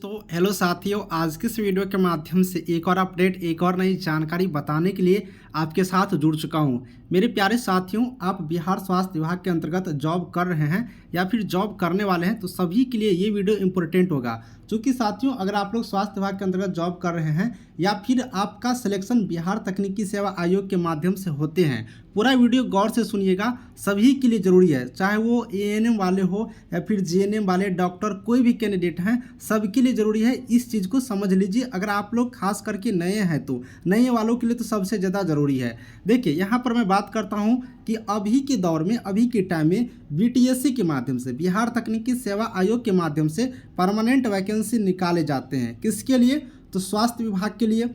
तो हेलो साथियों, आज के इस वीडियो के माध्यम से एक और अपडेट, एक और नई जानकारी बताने के लिए आपके साथ जुड़ चुका हूं। मेरे प्यारे साथियों, आप बिहार स्वास्थ्य विभाग के अंतर्गत जॉब कर रहे हैं या फिर जॉब करने वाले हैं तो सभी के लिए ये वीडियो इम्पोर्टेंट होगा। क्योंकि साथियों, अगर आप लोग स्वास्थ्य विभाग के अंतर्गत जॉब कर रहे हैं या फिर आपका सिलेक्शन बिहार तकनीकी सेवा आयोग के माध्यम से होते हैं, पूरा वीडियो गौर से सुनिएगा। सभी के लिए ज़रूरी है, चाहे वो एएनएम वाले हो या फिर जीएनएम वाले, डॉक्टर, कोई भी कैंडिडेट हैं, सबके लिए ज़रूरी है। इस चीज़ को समझ लीजिए। अगर आप लोग खास करके नए हैं तो नए वालों के लिए तो सबसे ज़्यादा ज़रूरी है। देखिए, यहाँ पर मैं बात करता हूँ कि अभी के दौर में, अभी के टाइम में बीटीएससी के माध्यम से, बिहार तकनीकी सेवा आयोग के माध्यम से परमानेंट वैकेंसी निकाले जाते हैं। किसके लिए? तो स्वास्थ्य विभाग के लिए।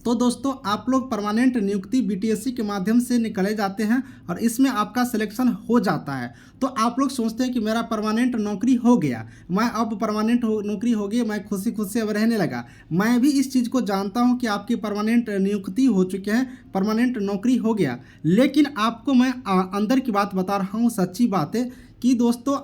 तो दोस्तों, आप लोग परमानेंट नियुक्ति बीटीएससी के माध्यम से निकले जाते हैं और इसमें आपका सिलेक्शन हो जाता है। तो आप लोग सोचते हैं कि मेरा परमानेंट नौकरी हो गया, मैं अब परमानेंट नौकरी हो गई, मैं खुशी खुशी अब रहने लगा। मैं भी इस चीज़ को जानता हूं कि आपकी परमानेंट नियुक्ति हो चुकी है, परमानेंट नौकरी हो गया। लेकिन आपको मैं अंदर की बात बता रहा हूँ, सच्ची बात है कि दोस्तों,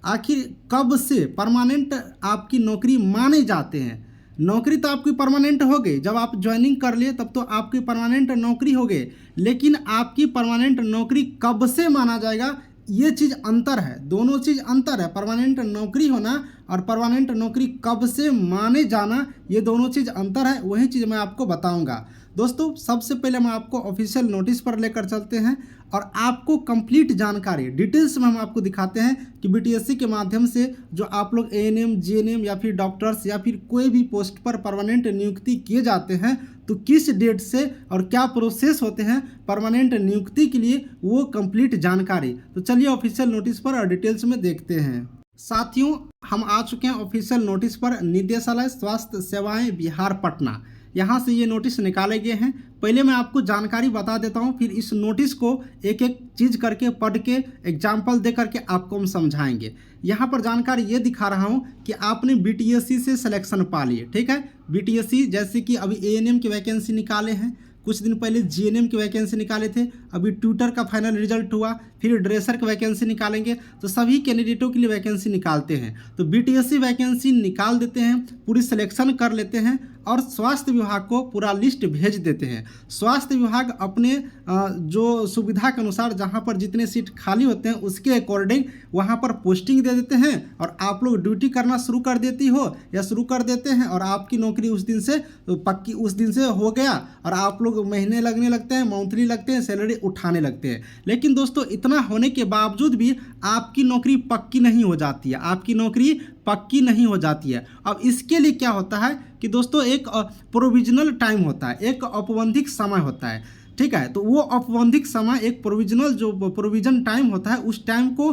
आखिर कब से परमानेंट आपकी नौकरी माने जाते हैं? नौकरी तो आपकी परमानेंट हो गई, जब आप ज्वाइनिंग कर लिए तब तो आपकी परमानेंट नौकरी हो गई। लेकिन आपकी परमानेंट नौकरी कब से माना जाएगा, ये चीज़ अंतर है। दोनों चीज़ अंतर है। परमानेंट नौकरी होना और परमानेंट नौकरी कब से माने जाना, ये दोनों चीज़ अंतर है। वही चीज़ मैं आपको बताऊंगा। दोस्तों, सबसे पहले हम आपको ऑफिशियल नोटिस पर लेकर चलते हैं और आपको कंप्लीट जानकारी डिटेल्स में हम आपको दिखाते हैं कि बीटीएससी के माध्यम से जो आप लोग एएनएम, जीएनएम या फिर डॉक्टर्स या फिर कोई भी पोस्ट पर परमानेंट नियुक्ति किए जाते हैं तो किस डेट से और क्या प्रोसेस होते हैं परमानेंट नियुक्ति के लिए, वो कंप्लीट जानकारी। तो चलिए ऑफिशियल नोटिस पर और डिटेल्स में देखते हैं। साथियों, हम आ चुके हैं ऑफिशियल नोटिस पर। निदेशालय स्वास्थ्य सेवाएं बिहार पटना, यहाँ से ये नोटिस निकाले गए हैं। पहले मैं आपको जानकारी बता देता हूँ, फिर इस नोटिस को एक एक चीज़ करके पढ़ के एग्जाम्पल दे करके आपको हम समझाएंगे। यहाँ पर जानकारी ये दिखा रहा हूँ कि आपने बीटीएससी से सिलेक्शन पा लिए, ठीक है। बीटीएससी जैसे कि अभी एएनएम की वैकेंसी निकाले हैं, कुछ दिन पहले जीएनएम की वैकेंसी निकाले थे, अभी ट्यूटर का फाइनल रिजल्ट हुआ, फिर ड्रेसर की वैकेंसी निकालेंगे। तो सभी कैंडिडेटों के लिए वैकेंसी निकालते हैं। तो बीटीएससी वैकेंसी निकाल देते हैं, पूरी सिलेक्शन कर लेते हैं और स्वास्थ्य विभाग को पूरा लिस्ट भेज देते हैं। स्वास्थ्य विभाग अपने जो सुविधा के अनुसार जहाँ पर जितने सीट खाली होते हैं उसके अकॉर्डिंग वहाँ पर पोस्टिंग दे देते हैं और आप लोग ड्यूटी करना शुरू कर देती हो या शुरू कर देते हैं और आपकी नौकरी उस दिन से पक्की, उस दिन से हो गया और आप लोग महीने लगने लगते हैं, मंथली लगते हैं, सैलरी उठाने लगते हैं। लेकिन दोस्तों, इतना होने के बावजूद भी आपकी नौकरी पक्की नहीं हो जाती है, आपकी नौकरी पक्की नहीं हो जाती है। अब इसके लिए क्या होता है कि दोस्तों, एक प्रोविजनल टाइम होता है, एक औपबंधिक समय होता है, ठीक है। तो वो औपबंधिक समय, एक प्रोविजनल जो प्रोविजन टाइम होता है, उस टाइम को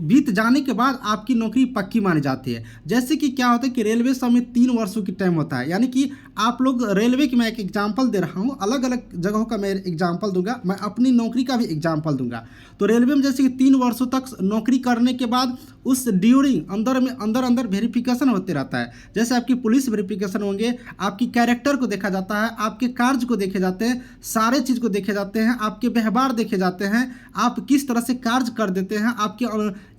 बीत जाने के बाद आपकी नौकरी पक्की मानी जाती है। जैसे कि क्या होता है कि रेलवे समय 3 वर्षों की टाइम होता है, यानी कि आप लोग रेलवे की, मैं एक एग्जाम्पल दे रहा हूँ, अलग अलग जगहों का मैं एग्जाम्पल दूंगा, मैं अपनी नौकरी का भी एग्जाम्पल दूंगा। तो रेलवे में जैसे कि 3 वर्षों तक नौकरी करने के बाद उस ड्यूरिंग अंदर वेरिफिकेशन होते रहता है। जैसे आपकी पुलिस वेरिफिकेशन होंगे, आपकी कैरेक्टर को देखा जाता है, आपके कार्य को देखे जाते हैं, सारे चीज़ को देखे जाते हैं, आपके व्यवहार देखे जाते हैं, आप किस तरह से कार्य कर देते हैं, आपके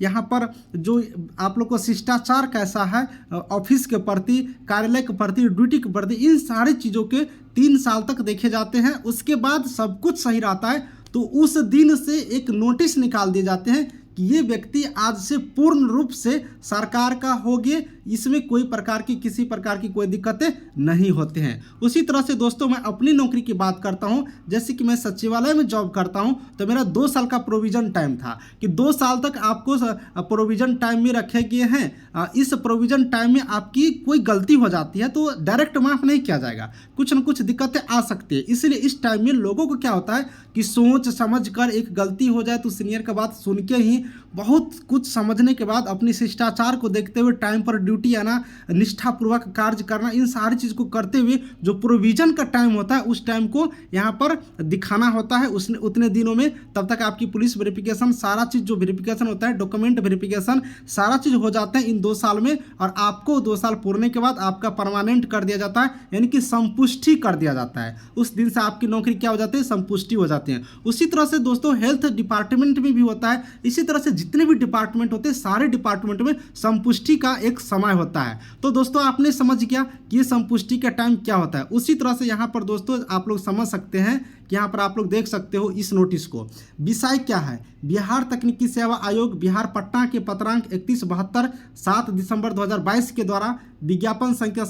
यहाँ पर जो आप लोग को शिष्टाचार कैसा है ऑफिस के प्रति, कार्यालय के प्रति, ड्यूटी के प्रति, इन सारी चीज़ों के 3 साल तक देखे जाते हैं। उसके बाद सब कुछ सही रहता है तो उस दिन से एक नोटिस निकाल दिए जाते हैं कि ये व्यक्ति आज से पूर्ण रूप से सरकार का हो गए, इसमें कोई प्रकार की, किसी प्रकार की कोई दिक्कतें नहीं होते हैं। उसी तरह से दोस्तों, मैं अपनी नौकरी की बात करता हूं। जैसे कि मैं सचिवालय में जॉब करता हूं तो मेरा 2 साल का प्रोविजन टाइम था कि 2 साल तक आपको प्रोविजन टाइम में रखे गए हैं। इस प्रोविजन टाइम में आपकी कोई गलती हो जाती है तो डायरेक्ट माफ नहीं किया जाएगा, कुछ न कुछ दिक्कतें आ सकती है। इसलिए इस टाइम में लोगों को क्या होता है कि सोच समझ कर, एक गलती हो जाए तो सीनियर का बात सुन के ही, बहुत कुछ समझने के बाद, अपनी शिष्टाचार को देखते हुए, टाइम पर ड्यूटी आना, निष्ठापूर्वक कार्य करना, इन सारी चीज़ को करते हुए जो प्रोविजन का टाइम होता है उस टाइम को यहाँ पर दिखाना होता है। उतने दिनों में तब तक आपकी पुलिस वेरिफिकेशन, सारा चीज़ जो वेरिफिकेशन होता है, डॉक्यूमेंट वेरिफिकेशन, सारा चीज़ हो जाता है इन 2 साल में और आपको 2 साल पूरने के बाद आपका परमानेंट कर दिया जाता है, यानी कि संपुष्टि कर दिया जाता है। उस दिन से आपकी नौकरी क्या हो जाती है, संपुष्टि हो जाती है। उसी तरह से दोस्तों, हेल्थ डिपार्टमेंट में भी होता है। इसी तरह से जितने भी डिपार्टमेंट होते हैं सारे डिपार्टमेंट में संपुष्टि का एक समय होता है। तो दोस्तों आपने समझ गया कि ये संपुष्टि का टाइम क्या होता है। उसी तरह से यहाँ पर दोस्तों आप लोग समझ सकते हैं कि यहाँ पर आप लोग देख सकते हो इस नोटिस को। विषय क्या है, बिहार तकनीकी सेवा आयोग बिहार पटना के पत्रांक 3172 7 दिसंबर 2022 के द्वारा विज्ञापन संख्या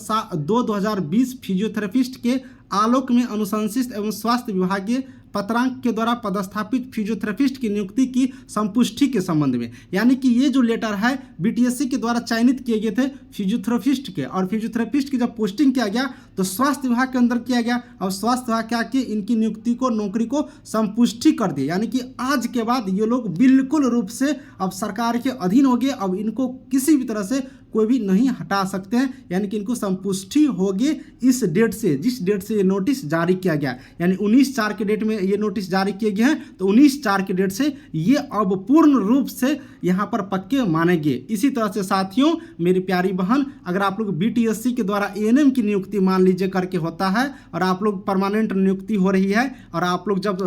2/2020 फिजियोथेरेपिस्ट के आलोक में अनुशंसित एवं स्वास्थ्य विभागीय पत्रांक के द्वारा पदस्थापित फिजियोथेरेपिस्ट की नियुक्ति की संपुष्टि के संबंध में, यानी कि ये जो लेटर है बीटीएससी के द्वारा चयनित किए गए थे फिजियोथेरेपिस्ट के, और फिजियोथेरेपिस्ट की जब पोस्टिंग किया गया तो स्वास्थ्य विभाग के अंदर किया गया, और स्वास्थ्य विभाग क्या किया, इनकी नियुक्ति को नौकरी को संपुष्टि कर दी। यानी कि आज के बाद ये लोग बिल्कुल रूप से अब सरकार के अधीन हो गए, अब इनको किसी भी तरह से कोई भी नहीं हटा सकते हैं, यानी कि इनको संपुष्टि होगी इस डेट से, जिस डेट से ये नोटिस जारी किया गया, यानी 19/4 के डेट में ये नोटिस जारी किए गए हैं। तो 19/4 के डेट से ये अब पूर्ण रूप से यहाँ पर पक्के मानेंगे। इसी तरह से साथियों मेरी प्यारी बहन, अगर आप लोग बीटीएससी के द्वारा एएनएम की नियुक्ति मान लीजिए करके होता है और आप लोग परमानेंट नियुक्ति हो रही है और आप लोग जब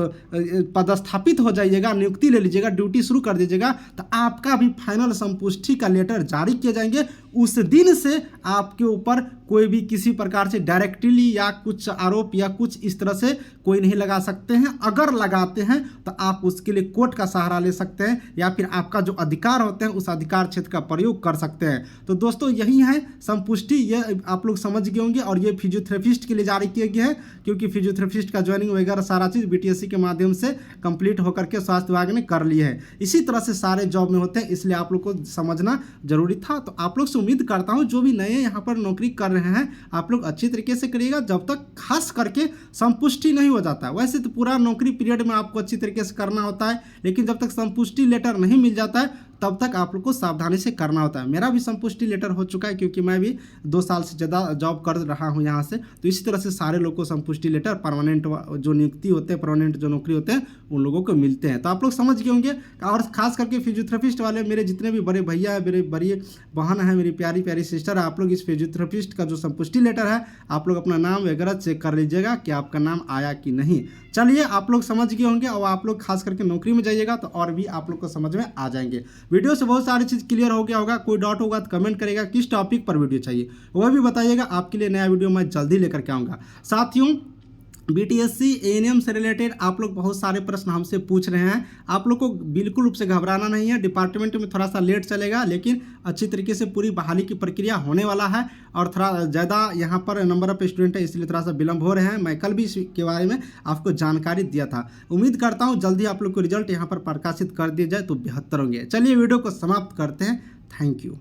पदस्थापित हो जाइएगा, नियुक्ति ले लीजिएगा, ड्यूटी शुरू कर दीजिएगा, तो आपका भी फाइनल संपुष्टि का लेटर जारी किए जाएंगे। उस दिन से आपके ऊपर कोई भी किसी प्रकार से डायरेक्टली या कुछ आरोप या कुछ इस तरह से कोई नहीं लगा सकते हैं। अगर लगाते हैं तो आप उसके लिए कोर्ट का सहारा ले सकते हैं या फिर आपका जो अधिकार होते हैं उस अधिकार क्षेत्र का प्रयोग कर सकते हैं। तो दोस्तों यही है संपुष्टि, ये आप लोग समझ गए होंगे। और ये फिजियोथेरेपिस्ट के लिए जारी किए गए हैं क्योंकि फिजियोथेरेपिस्ट का ज्वाइनिंग वगैरह सारा चीज़ बीटीएससी के माध्यम से कंप्लीट होकर के स्वास्थ्य विभाग ने कर ली है। इसी तरह से सारे जॉब में होते हैं, इसलिए आप लोग को समझना जरूरी था। तो आप लोग से उम्मीद करता हूँ जो भी नए यहाँ पर नौकरी कर रहे हैं आप लोग अच्छी तरीके से करिएगा, जब तक खास करके संपुष्टि नहीं हो जाता है। वैसे तो पूरा नौकरी पीरियड में आपको अच्छी तरीके से करना होता है, लेकिन जब तक संपुष्टि लेटर नहीं मिल जाता है तब तक आप लोग को सावधानी से करना होता है। मेरा भी संपुष्टि लेटर हो चुका है क्योंकि मैं भी 2 साल से ज़्यादा जॉब कर रहा हूँ यहाँ से। तो इसी तरह से सारे लोग को संपुष्टि लेटर, परमानेंट जो नियुक्ति होते हैं, परमानेंट जो नौकरी होते हैं उन लोगों को मिलते हैं। तो आप लोग समझ गए होंगे। और खास करके फिजियोथेरेपिस्ट वाले मेरे जितने भी बड़े भैया है, मेरे बड़ी बहन है, मेरी प्यारी प्यारी सिस्टर है, आप लोग इस फिजियोथेरेपिस्ट का जो संपुष्टि लेटर है आप लोग अपना नाम वगैरह चेक कर लीजिएगा कि आपका नाम आया कि नहीं। चलिए आप लोग समझ गए होंगे और आप लोग खास करके नौकरी में जाइएगा तो और भी आप लोग को समझ में आ जाएंगे। वीडियो से बहुत सारी चीज़ क्लियर हो गया होगा। कोई डाउट होगा तो कमेंट करेगा, किस टॉपिक पर वीडियो चाहिए वह भी बताइएगा। आपके लिए नया वीडियो मैं जल्दी लेकर के आऊँगा। साथियों बीटीएससी एएनएम से रिलेटेड आप लोग बहुत सारे प्रश्न हमसे पूछ रहे हैं। आप लोग को बिल्कुल रूप से घबराना नहीं है। डिपार्टमेंट में थोड़ा सा लेट चलेगा लेकिन अच्छी तरीके से पूरी बहाली की प्रक्रिया होने वाला है और थोड़ा ज़्यादा यहाँ पर नंबर ऑफ स्टूडेंट है इसलिए थोड़ा सा विलम्ब हो रहे हैं। मैं कल भी इसके बारे में आपको जानकारी दिया था। उम्मीद करता हूँ जल्दी आप लोग को रिजल्ट यहाँ पर प्रकाशित कर दिया जाए तो बेहतर होंगे। चलिए वीडियो को समाप्त करते हैं। Thank you.